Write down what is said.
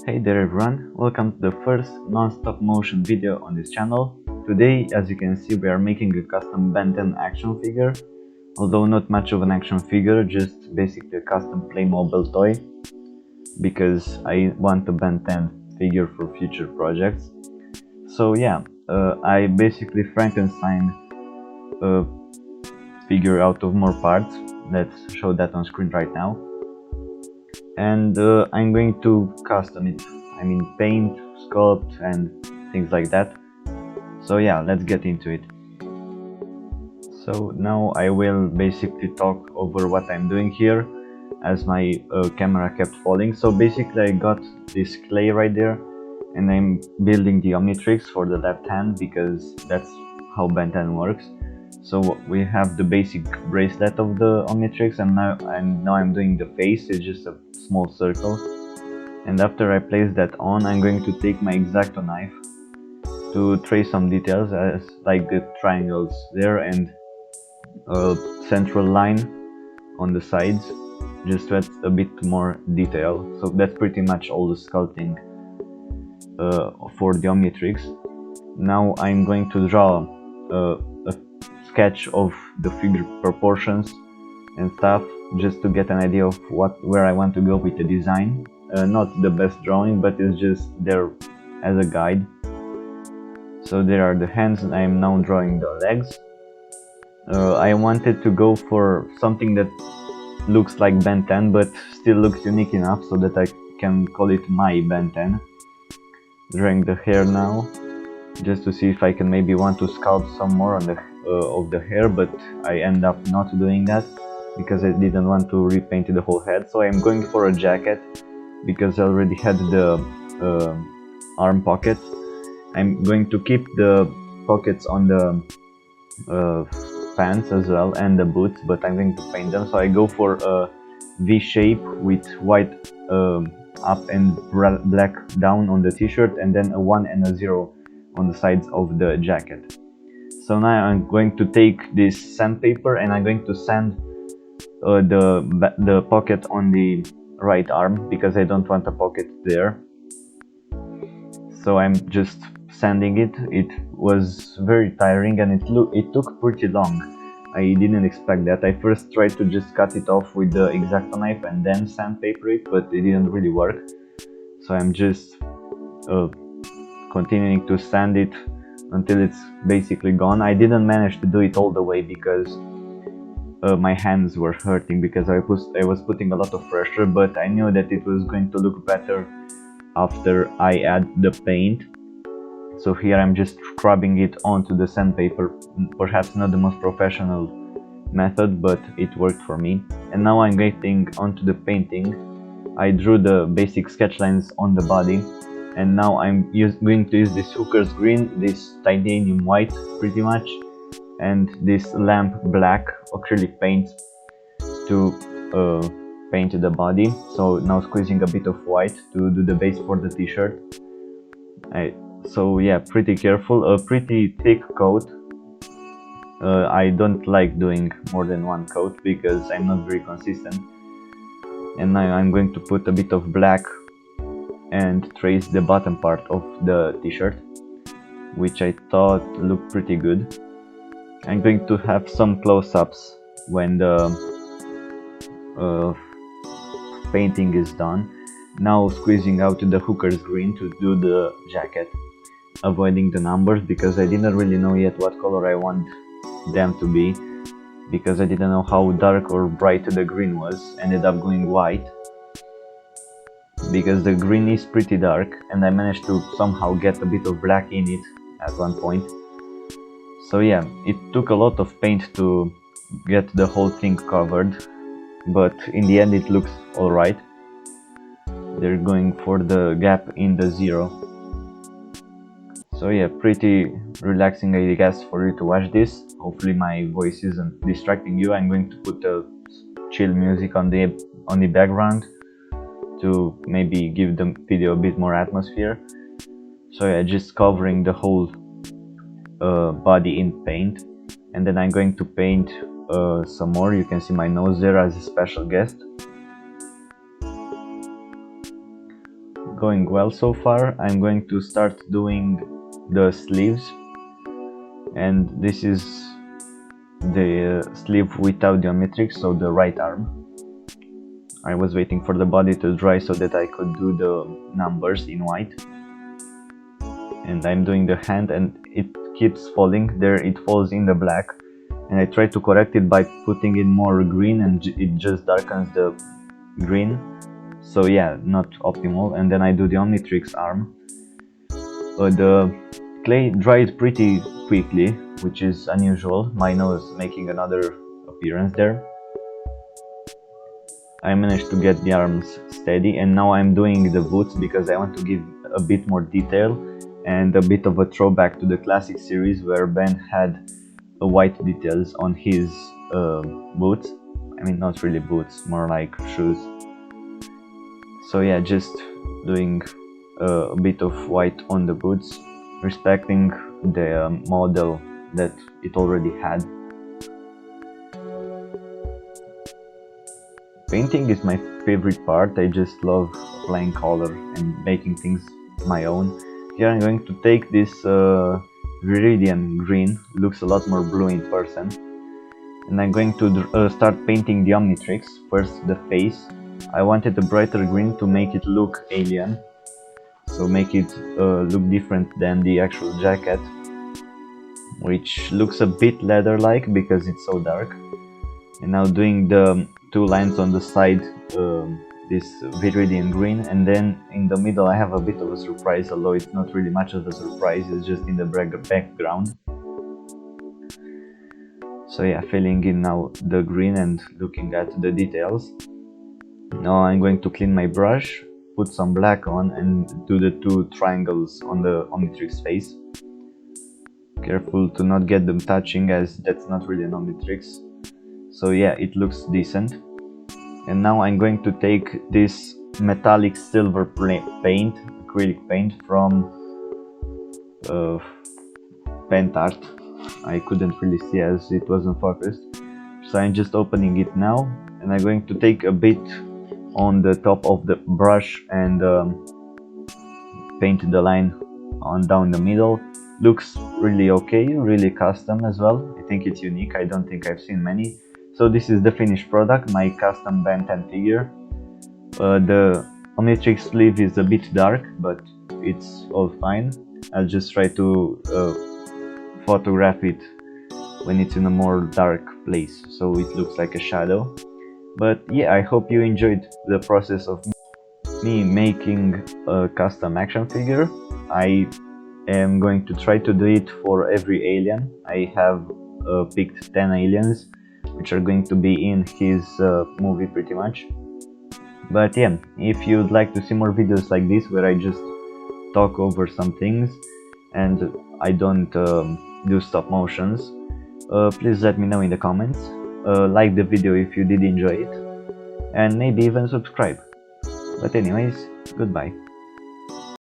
Hey there everyone, welcome to the first non-stop motion video on this channel. Today, as you can see, we are making a custom Ben 10 action figure, although not much of an action figure, just basically a custom Playmobil toy, because I want a Ben 10 figure for future projects. So yeah, I basically Frankensteined a figure out of more parts. Let's show that on screen right now. And I'm going to custom it, I mean paint, sculpt and things like that. So yeah, let's get into it. So now I will basically talk over what I'm doing here, as my camera kept falling. So basically I got this clay right there and I'm building the Omnitrix for the left hand, because that's how Ben 10 works. So we have the basic bracelet of the Omnitrix, and now I'm doing the face. It's just a small circle, and after I place that on, I'm going to take my X-Acto knife to trace some details, as like the triangles there and a central line on the sides, just to add a bit more detail. So that's pretty much all the sculpting for the Omnitrix. Now I'm going to draw a sketch of the figure proportions and stuff, just to get an idea of where I want to go with the design. Not the best drawing, but it's just there as a guide. So there are the hands, and I am now drawing the legs. I wanted to go for something that looks like Ben 10 but still looks unique enough so that I can call it my Ben 10. Drawing the hair now, just to see if I can maybe want to sculpt some more on the of the hair, but I end up not doing that because I didn't want to repaint the whole head. So I'm going for a jacket because I already had the arm pockets. I'm going to keep the pockets on the pants as well and the boots, but I'm going to paint them. So I go for a V shape with white up and black down on the t-shirt, and then a 1 and a 0 on the sides of the jacket. So now I'm going to take this sandpaper and I'm going to sand the pocket on the right arm, because I don't want a pocket there. So I'm just sanding it. It was very tiring and it took pretty long. I didn't expect that. I first tried to just cut it off with the X-Acto knife and then sandpaper it, but it didn't really work. So I'm just continuing to sand it until it's basically gone. I didn't manage to do it all the way because my hands were hurting, because I was putting a lot of pressure, but I knew that it was going to look better after I add the paint. So here I'm just scrubbing it onto the sandpaper, perhaps not the most professional method, but it worked for me. And now I'm getting onto the painting. I drew the basic sketch lines on the body, and now I'm going to use this Hooker's green, this titanium white pretty much, and this lamp black acrylic paint to paint the body. So now squeezing a bit of white to do the base for the t-shirt. So yeah, pretty careful, a pretty thick coat. I don't like doing more than one coat because I'm not very consistent. And now I'm going to put a bit of black and trace the bottom part of the t-shirt, which I thought looked pretty good. I'm going to have some close-ups when the painting is done. Now squeezing out the Hooker's green to do the jacket, avoiding the numbers because I didn't really know yet what color I want them to be, because I didn't know how dark or bright the green was. Ended up going white because the green is pretty dark, and I managed to somehow get a bit of black in it at one point. So yeah, it took a lot of paint to get the whole thing covered, but in the end it looks alright. They're going for the gap in the 0. So yeah, pretty relaxing, I guess, for you to watch this. Hopefully my voice isn't distracting you. I'm going to put a chill music on the background to maybe give the video a bit more atmosphere. So yeah, just covering the whole body in paint, and then I'm going to paint some more. You can see my nose there as a special guest. going well so far. I'm going to start doing the sleeves, and this is the sleeve without geometrics, so the right arm. I was waiting for the body to dry so that I could do the numbers in white. And I'm doing the hand, and it keeps falling. There it falls in the black, and I try to correct it by putting in more green, and it just darkens the green. So yeah, not optimal. And then I do the Omnitrix arm. The clay dried pretty quickly, which is unusual. My nose making another appearance there. I managed to get the arms steady, and now I'm doing the boots because I want to give a bit more detail and a bit of a throwback to the classic series where Ben had white details on his boots. I mean, not really boots, more like shoes. So yeah, just doing a bit of white on the boots, respecting the model that it already had. Painting is my favorite part. I just love applying color and making things my own. Here I'm going to take this Viridian green, looks a lot more blue in person, and I'm going to start painting the Omnitrix. First the face. I wanted a brighter green to make it look alien, so make it look different than the actual jacket, which looks a bit leather-like because it's so dark. And now doing the two lines on the side, this Viridian green, and then in the middle I have a bit of a surprise, although it's not really much of a surprise, it's just in the background. So yeah, filling in now the green and looking at the details. Now I'm going to clean my brush, put some black on, and do the two triangles on the Omnitrix face. Careful to not get them touching, as that's not really an Omnitrix. So yeah, it looks decent. And now I'm going to take this metallic silver paint, acrylic paint from Paint Art. I couldn't really see as it wasn't focused. So I'm just opening it now, and I'm going to take a bit on the top of the brush and paint the line on down the middle. Looks really okay, really custom as well. I think it's unique. I don't think I've seen many. So this is the finished product, my custom Ben 10 figure. The Omnitrix sleeve is a bit dark, but it's all fine. I'll just try to photograph it when it's in a more dark place, so it looks like a shadow. But yeah, I hope you enjoyed the process of me making a custom action figure. I am going to try to do it for every alien. I have picked 10 aliens, which are going to be in his movie pretty much. But yeah, if you'd like to see more videos like this where I just talk over some things and I don't do stop motions, please let me know in the comments. Like the video if you did enjoy it, and maybe even subscribe. But anyways, goodbye.